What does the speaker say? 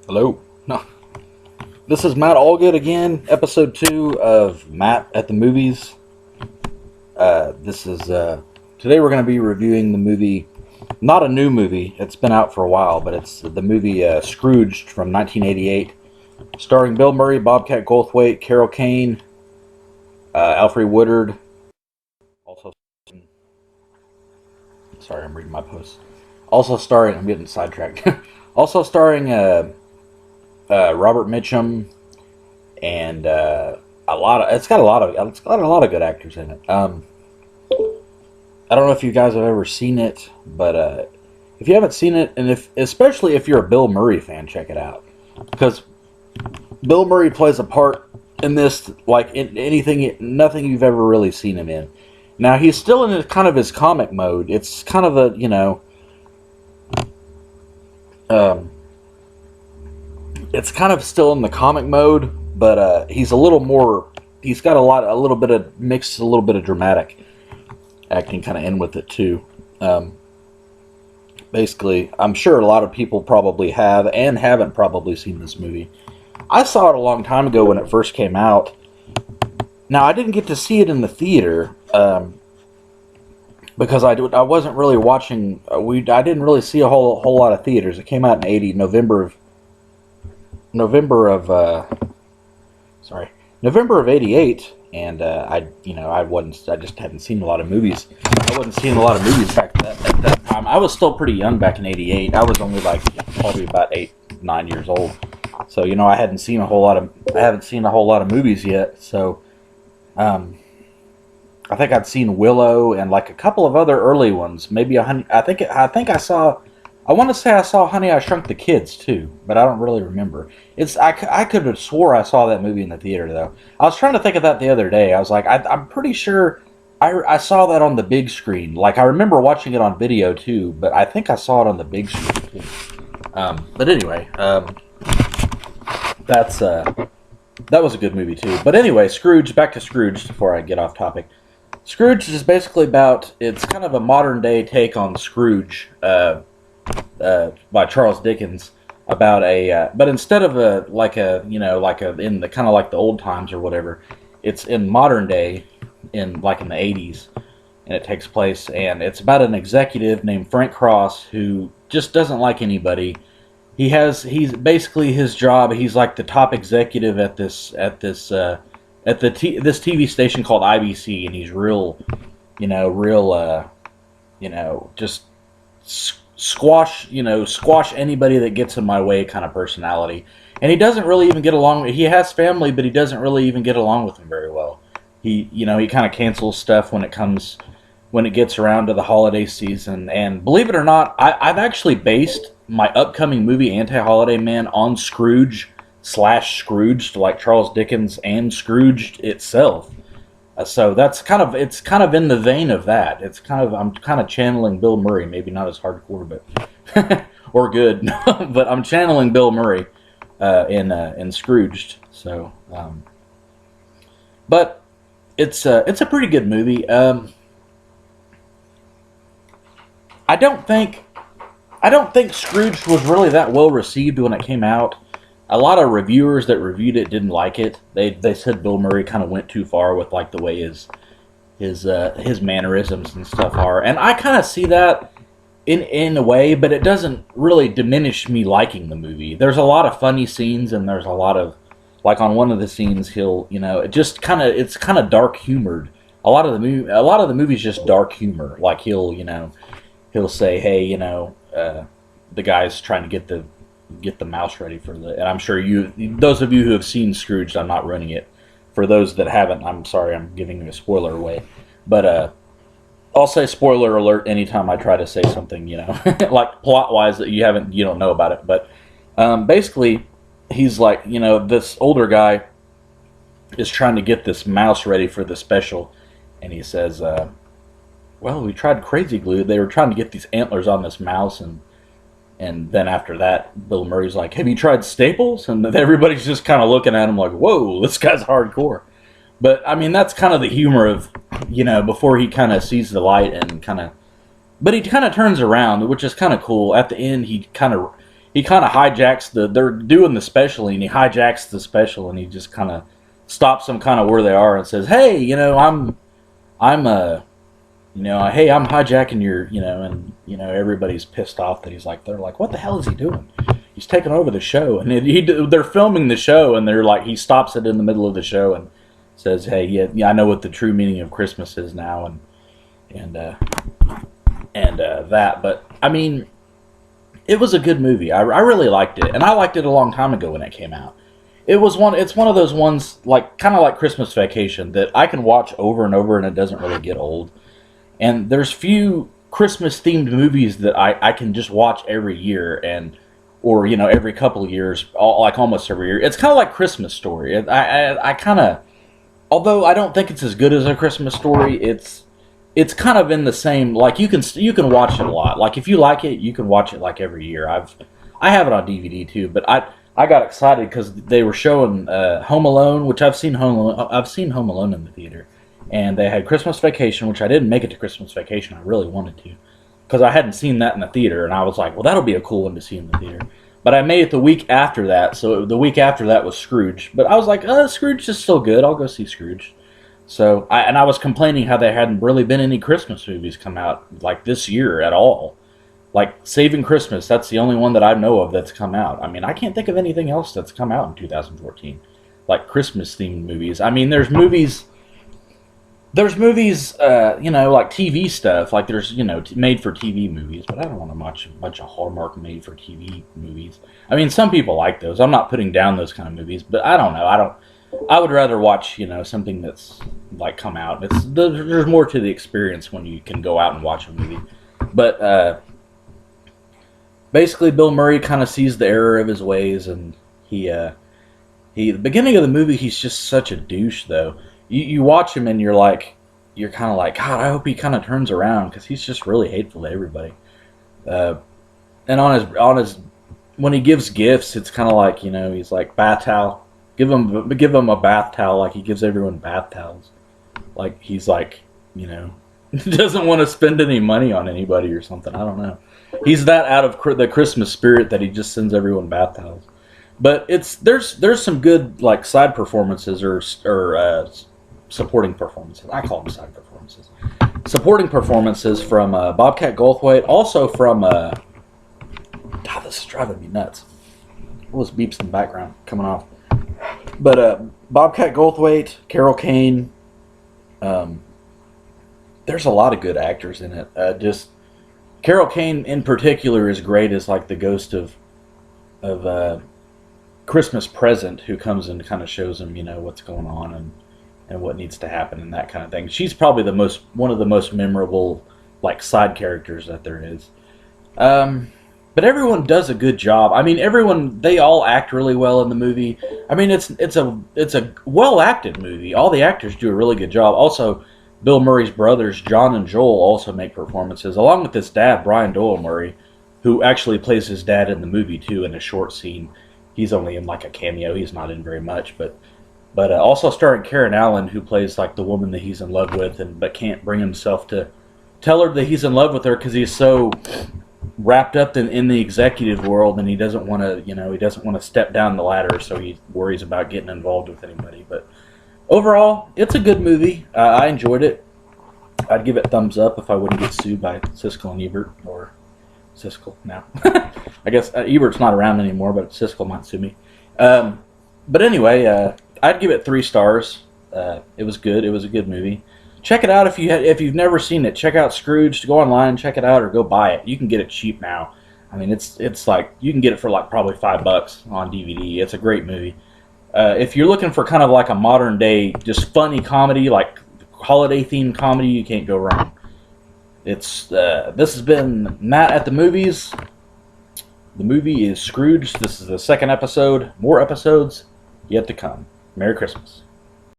Hello. No. This is Matt Allgood again, episode 2 of Matt at the Movies. This is today we're going to be reviewing the movie, not a new movie, it's been out for a while, but it's the movie Scrooged from 1988, starring Bill Murray, Bobcat Goldthwait, Carol Kane, Alfre Woodard. Also, sorry, I'm reading my post. Also starring, I'm getting sidetracked. Also starring Robert Mitchum, and it's got a lot of good actors in it. I don't know if you guys have ever seen it, but if you haven't seen it, and especially if you're a Bill Murray fan, check it out, because Bill Murray plays a part in this like in nothing you've ever really seen him in. Now he's still in his comic mode. It's kind of a it's kind of still in the comic mode, but he's a little more. He's got a little bit of dramatic acting kind of in with it too. Basically, I'm sure a lot of people probably have and haven't probably seen this movie. I saw it a long time ago when it first came out. Now I didn't get to see it in the theater because I wasn't really watching. I didn't really see a whole lot of theaters. It came out in November of '88, and I just hadn't seen a lot of movies. I wasn't seeing a lot of movies back at that time. I was still pretty young back in '88. I was only probably about 8-9 years old. So I hadn't seen a whole lot of movies yet. So I think I'd seen Willow and like a couple of other early ones. Maybe I want to say I saw Honey, I Shrunk the Kids too, but I don't really remember. I could have swore I saw that movie in the theater though. I was trying to think of that the other day. I was like, I'm pretty sure I saw that on the big screen. Like I remember watching it on video too, but I think I saw it on the big screen too. But anyway, that was a good movie too. But anyway, back to Scrooge before I get off topic. Scrooge is basically it's kind of a modern day take on Scrooge. By Charles Dickens, about but instead of in the kind of like the old times or whatever, it's in modern day, in the 80s, and it takes place, and it's about an executive named Frank Cross who just doesn't like anybody. He's basically his job. He's like the top executive at this TV station called IBC, and he's just squash anybody that gets in my way kind of personality. And he doesn't really even get along. He has family, but he doesn't really even get along with them very well. He kind of cancels stuff when it gets around to the holiday season. And believe it or not, I've actually based my upcoming movie Anti-Holiday Man on Scrooged, like Charles Dickens and Scrooged itself. So it's kind of in the vein of that. I'm kind of channeling Bill Murray, maybe not as hardcore, but or good, but I'm channeling Bill Murray in Scrooged. So, but it's a pretty good movie. I don't think Scrooged was really that well received when it came out. A lot of reviewers that reviewed it didn't like it. They said Bill Murray kind of went too far with like the way his mannerisms and stuff are, and I kind of see that in a way, but it doesn't really diminish me liking the movie. There's a lot of funny scenes, and there's a lot of like on one of the scenes it's kind of dark humored. A lot of the movie's just dark humor. Like he'll say, hey, the guy's trying to get the mouse ready and I'm sure those of you who have seen Scrooged, I'm not ruining it. For those that haven't, I'm sorry, I'm giving you a spoiler away. But I'll say spoiler alert anytime I try to say something, like plot-wise that you don't know about it. But basically, he's like, this older guy is trying to get this mouse ready for the special, and he says, well, we tried crazy glue. They were trying to get these antlers on this mouse, and then after that, Bill Murray's like, have you tried Staples? And everybody's just kind of looking at him like, whoa, this guy's hardcore. But, I mean, that's kind of the humor of, before he kind of sees the light and kind of... But he kind of turns around, which is kind of cool. At the end, he kind of hijacks they're doing the special, and he hijacks the special, and he just kind of stops them kind of where they are and says, "Hey, I'm hey, I'm hijacking your, and everybody's pissed off that they're like, what the hell is he doing? He's taking over the show, and they're filming the show, and they're like, he stops it in the middle of the show and says, "Hey, yeah, I know what the true meaning of Christmas is now," and that. But I mean, it was a good movie. I really liked it, and I liked it a long time ago when it came out. It's one of those ones kind of like Christmas Vacation that I can watch over and over, and it doesn't really get old. And there's few Christmas themed movies that I can just watch every year or every couple of years, almost every year. It's kind of like Christmas Story. I kind of, although I don't think it's as good as A Christmas Story, it's kind of in the same, like you can watch it a lot. Like if you like it, you can watch it like every year. I have it on DVD too, but I got excited because they were showing Home Alone, which I've seen Home Alone in the theater, and they had Christmas Vacation, which I didn't make it to Christmas Vacation. I really wanted to because I hadn't seen that in the theater, and I was like, well, that'll be a cool one to see in the theater. But I made it the week after that, so the week after that was Scrooge. But I was like, Scrooge is still good. I'll go see Scrooge. So I was complaining how there hadn't really been any Christmas movies come out like this year at all. Like Saving Christmas, that's the only one that I know of that's come out. I mean, I can't think of anything else that's come out in 2014, like Christmas themed movies. I mean, there's movies, like TV stuff. Like there's, made for TV movies, but I don't want to watch a bunch of Hallmark made for TV movies. I mean, some people like those. I'm not putting down those kind of movies, but I don't know. I would rather watch, something that's like come out. There's more to the experience when you can go out and watch a movie. But basically, Bill Murray kind of sees the error of his ways, and the beginning of the movie, he's just such a douche, though. You watch him and you're kind of like, God, I hope he kind of turns around because he's just really hateful to everybody. And on his when he gives gifts, it's kind of like, he's like, bath towel, give him a bath towel, like he gives everyone bath towels, like he's like, doesn't want to spend any money on anybody or something. I don't know. He's that out of the Christmas spirit that he just sends everyone bath towels. But there's some good like side performances or supporting performances. I call them side performances. Supporting performances from Bobcat Goldthwait, also from God, this is driving me nuts. All those beeps in the background coming off. But Bobcat Goldthwait, Carol Kane. There's a lot of good actors in it. Just Carol Kane in particular is great as like the ghost of Christmas Present, who comes and kind of shows him, what's going on and what needs to happen and that kind of thing. She's probably one of the most memorable like side characters that there is. But everyone does a good job. I mean, they all act really well in the movie. I mean, it's a well acted movie. All the actors do a really good job. Also, Bill Murray's brothers, John and Joel, also make performances, along with his dad, Brian Doyle Murray, who actually plays his dad in the movie too in a short scene. He's only in like a cameo. He's not in very much, but also starring Karen Allen, who plays like the woman that he's in love with, but can't bring himself to tell her that he's in love with her because he's so wrapped up in the executive world, and he doesn't want to step down the ladder, so he worries about getting involved with anybody. But overall, it's a good movie. I enjoyed it. I'd give it thumbs up if I wouldn't get sued by Siskel and Ebert, or Siskel now. I guess Ebert's not around anymore, but Siskel might sue me. But anyway, I'd give it 3 stars. It was good. It was a good movie. Check it out if you've never seen it. Check out Scrooge. Go online, check it out, or go buy it. You can get it cheap now. I mean, it's like you can get it for like probably $5 on DVD. It's a great movie. If you're looking for kind of like a modern day, just funny comedy, like holiday themed comedy, you can't go wrong. This has been Matt at the Movies. The movie is Scrooge. This is the 2nd episode. More episodes yet to come. Merry Christmas.